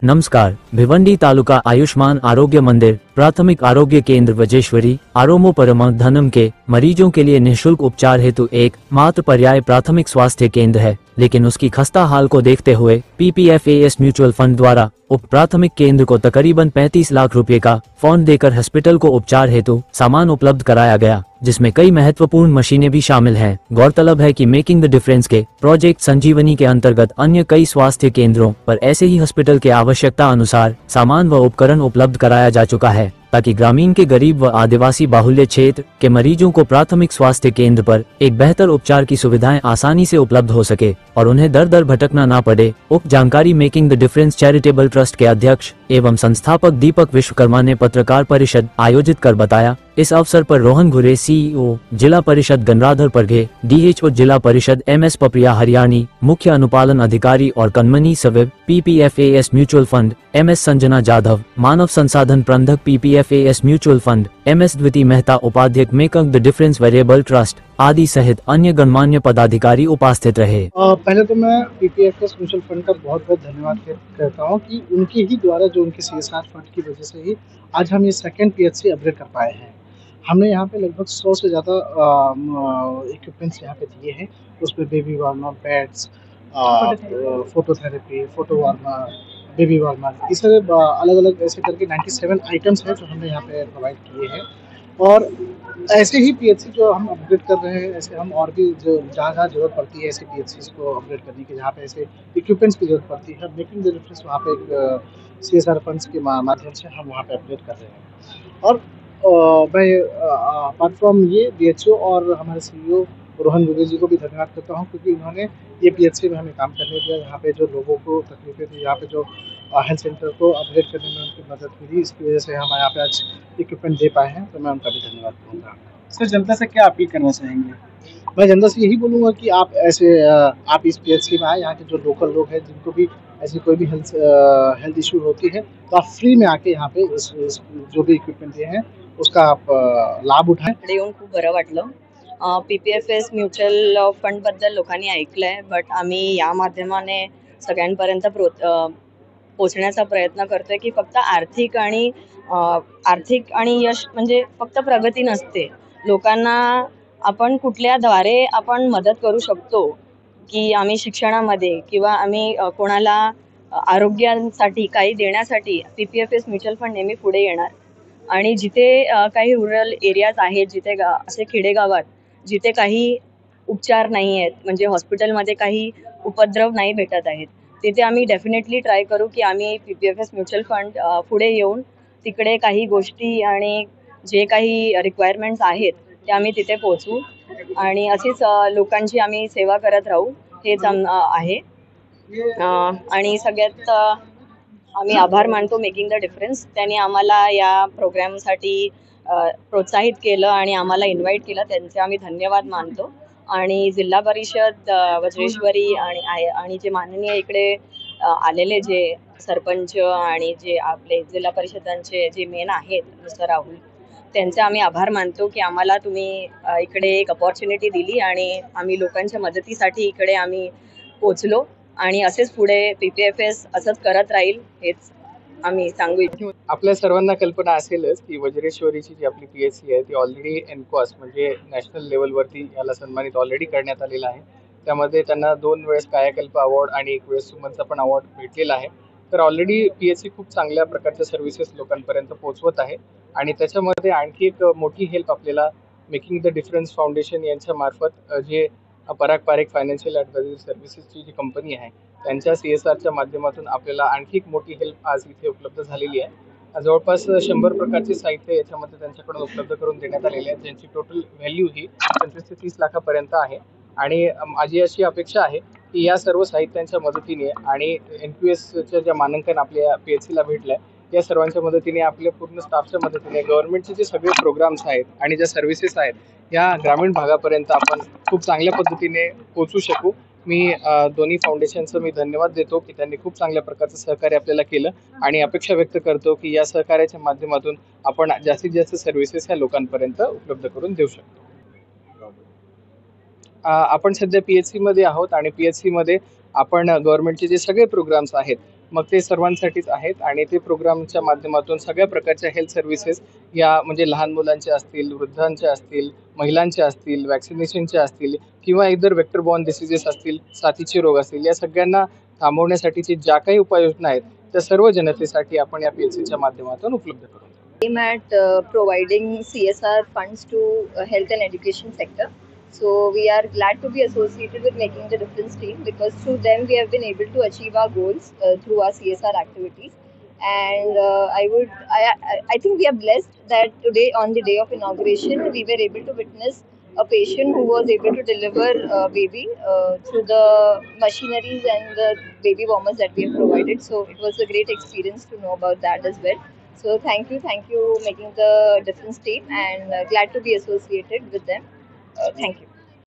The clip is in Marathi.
नमस्कार। भिवंडी तालुका आयुष्मान आरोग्य मंदिर प्राथमिक आरोग्य केंद्र वजेश्वरी आरोमोपरम धनम के मरीजों के लिए निःशुल्क उपचार हेतु एक मात्र पर्याय प्राथमिक स्वास्थ्य केंद्र है, लेकिन उसकी खस्ता हाल को देखते हुए PPFAS म्यूचुअल फंड द्वारा उप प्राथमिक केंद्र को तकरीबन 35 लाख रुपए का फंड देकर हॉस्पिटल को उपचार हेतु सामान उपलब्ध कराया गया, जिसमें कई महत्वपूर्ण मशीनें भी शामिल हैं। गौरतलब है कि मेकिंग द डिफरेंस के प्रोजेक्ट संजीवनी के अंतर्गत अन्य कई स्वास्थ्य केंद्रों पर ऐसे ही हॉस्पिटल के आवश्यकता अनुसार सामान व उपकरण उपलब्ध कराया जा चुका है, ताकि ग्रामीण के गरीब व आदिवासी बाहुल्य क्षेत्र के मरीजों को प्राथमिक स्वास्थ्य केंद्र पर एक बेहतर उपचार की सुविधाएं आसानी से उपलब्ध हो सके और उन्हें दर दर भटकना न पड़े। उक्त जानकारी making the difference charitable trust के अध्यक्ष एवं संस्थापक दीपक विश्वकर्मा ने पत्रकार परिषद आयोजित कर बताया। इस अवसर पर रोहन घुरे CEO जिला परिषद गणराधर परघे, DHO जिला परिषद MS पप्रिया हरियाणी, मुख्य अनुपालन अधिकारी और कनमनी सविव PPFAS mutual fund MS Sanjana Jadhav, मानव संसाधन प्रबंधक PPFAS mutual fund MS Dwiti Mehta, उपाध्यक्ष making the difference variable trust आदि सहित अन्य गणमान्य पदाधिकारी उपस्थित रहे। पहले तो मैं PPFAS म्यूचुअल फंड का बहुत बहुत धन्यवाद करता हूँ कि उनके ही द्वारा जो उनके CSR फंड की वजह से ही आज हम ये सेकंड PHC अपग्रेड कर पाए हैं। हमने यहाँ पे लगभग 100 से ज़्यादा इक्विपमेंट्स यहाँ पे दिए हैं। उसमें baby warmer, beds, phototherapy, photo warmer, baby warmer, इस तरह अलग अलग ऐसे करके 97 आइटम्स हैं जो हमने यहाँ पे प्रोवाइड किए हैं। और ऐसे ही PHC जो हम अपग्रेड कर रहे हैं, ऐसे हम और भी जो जहाँ जहाँ जरूरत पड़ती है ऐसे PHCs को अपग्रेड करने की, जहाँ पे ऐसे इक्विपमेंट्स की जरूरत पड़ती है, मेकिंग द डिफरेंस वहाँ पे एक CSR फंड्स के माध्यम से हम वहाँ पे अपग्रेड कर रहे हैं। और मैं अपार्ट फ्रॉम ये DHO और हमारे CEO रोहन गुगे जी को भी धन्यवाद करता हूँ, क्योंकि उन्होंने ये PHC में हमें काम करने दिया। यहाँ पे जो लोगों को तकलीफें थी, यहाँ पे जो हेल्थ सेंटर को अपग्रेड करने में उनकी मदद मिली, इसकी वजह से हम यहाँ पे आज इक्विपमेंट दे पाए हैं, तो मैं उनका भी धन्यवाद करूँगा। सर, जनता से क्या अपील करना चाहेंगे? मैं जनता से यही बोलूँगा कि आप ऐसे आप इस PHC में आए, यहाँ के जो लोकल लोग हैं जिनको भी ऐसी कोई भी हेल्थ इशू होती है, तो आप फ्री में आके यहाँ पे इस जो भी इक्विपमेंट दिए हैं उसका आप लाभ उठाएं। येऊन खूप बरं वाटलं। PPFAS म्युच्युअल फंड बद्दल लोकांनी ऐकलंय, बट आम्ही या माध्यमाने सगळ्यांपर्यंत पोहोचण्याचा प्रयत्न करतोय की फक्त आर्थिक आणि यश म्हणजे फक्त प्रगती नसते। लोकांना आपण कुठल्याद्वारे आपण मदत करू शकतो, की आम्ही शिक्षणामध्ये किंवा आम्ही कोणाला आरोग्यासाठी काही देण्यासाठी PPFAS म्युच्युअल फंड नेहमी पुढे येणार। आणि जिथे काही रुरल एरियाज आहेत, जिथे असे खेडेगावात जिथे काही उपचार नाही आहेत, म्हणजे हॉस्पिटलमध्ये काही उपद्रव नाही भेटत आहेत, तिथे आम्ही डेफिनेटली ट्राय करू की आम्ही PPFAS म्युच्युअल फंड पुढे येऊन तिकडे काही गोष्टी आणि जे काही रिक्वायरमेंट्स आहेत ते आम्ही तिथे पोहोचू आणि अशीच लोकांची आम्ही सेवा करत राहू, हेच आहे। आणि सगळ्यात आम्ही आभार मानतो मेकिंग द डिफरेंस, त्यांनी आम्हाला या प्रोग्रामसाठी प्रोत्साहित केलं आणि आम्हाला इन्व्हाइट केलं, त्यांचे आम्ही धन्यवाद मानतो। आणि जिल्हा परिषद वज्रेश्वरी आणि जे माननीय इकडे आलेले जे सरपंच आणि जे आपले जिल्हा परिषदांचे जे मेन आहेत मिस्टर राहुल, त्यांचे आम्ही आभार मानतो की आम्हाला तुम्ही इकडे एक अपॉर्च्युनिटी दिली आणि आम्ही लोकांच्या मदतीसाठी इकडे आम्ही पोचलो आणि असेच पुढे PPFAS असंच करत राहील, हेच आम्ही सांगू इच्छितो। आपल्या सर्वांना कल्पना असेलच की वज्रेश्वरीची जी आपली PHC आहे ती ऑलरेडी NCOS म्हणजे नॅशनल लेवलवरती याला सन्मानित ऑलरेडी करण्यात आलेला आहे। त्यामध्ये त्यांना 2 वेळेस कायाकल्प अवॉर्ड आणि 1 वेळेस सुमनचा पण अवॉर्ड भेटलेला आहे। तर ऑलरेडी PHC खूप चांगल्या प्रकारच्या सर्व्हिसेस लोकांपर्यंत पोहोचवत आहे आणि त्याच्यामध्ये आणखी एक मोठी हेल्प आपल्याला मेकिंग द डिफरन्स फाउंडेशन यांच्या मार्फत जे पराग पारेख फायनान्शियल ॲडवायझरी सर्व्हिसेसची जी कंपनी आहे त्यांच्या CSRच्या माध्यमातून आपल्याला आणखी एक मोठी हेल्प आज इथे उपलब्ध झालेली आहे। जवळपास 100 प्रकारचे साहित्य याच्यामध्ये त्यांच्याकडून उपलब्ध करून देण्यात आलेले आहे, ज्यांची टोटल व्हॅल्यू ही 25 ते 30 लाखापर्यंत आहे। आणि माझी अशी अपेक्षा आहे की या सर्व साहित्यांच्या मदतीने आणि NQSच्या ज्या मानांकन आपल्या PHCला भेटलं आहे, या सर्वांच्या मदतीने आपल्या पूर्ण स्टाफच्या मदतीने गव्हर्नमेंटचे जे सगळे प्रोग्राम्स आहेत आणि ज्या सर्व्हिसेस आहेत या ग्रामीण भागापर्यंत आपण खूप चांगल्या पद्धतीने पोहोचू शकू। मी दोन्ही फाउंडेशनचं मी धन्यवाद देतो की त्यांनी खूप चांगल्या प्रकारचं सहकार्य आपल्याला केलं आणि अपेक्षा व्यक्त करतो की या सहकार्याच्या माध्यमातून आपण जास्तीत जास्त सर्व्हिसेस ह्या लोकांपर्यंत उपलब्ध करून देऊ शकतो। आपण सध्या PHC मध्ये आहोत आणि PHC मध्ये आपण गव्हर्नमेंटचे जे सगळे प्रोग्राम्स आहेत मग ते सर्वांसाठीच आहेत आणि ते प्रोग्रामच्या माध्यमातून सगळ्या प्रकारच्या हेल्थ सर्व्हिसेस या म्हणजे लहान मुलांच्या असतील, वृद्धांच्या असतील, महिलांच्या असतील, वॅक्सिनेशनच्या असतील किंवा इतर वेक्टर बॉर्न डिसीजेस असतील, साथीचे रोग असतील, या सगळ्यांना थांबवण्यासाठीची ज्या काही उपाययोजना आहेत त्या सर्व जनतेसाठी आपण या PHCच्या माध्यमातून उपलब्ध करून देऊ. Aim at providing CSR funds to health and education sector. So we are glad to be associated with Making the Difference team because through them we have been able to achieve our goals through our CSR activities. And I think we are blessed that today on the day of inauguration we were able to witness a patient who was able to deliver a baby through the machineries and the baby warmers that we have provided. So it was a great experience to know about that as well. So thank you, Making the Difference team, and glad to be associated with them. Thank you.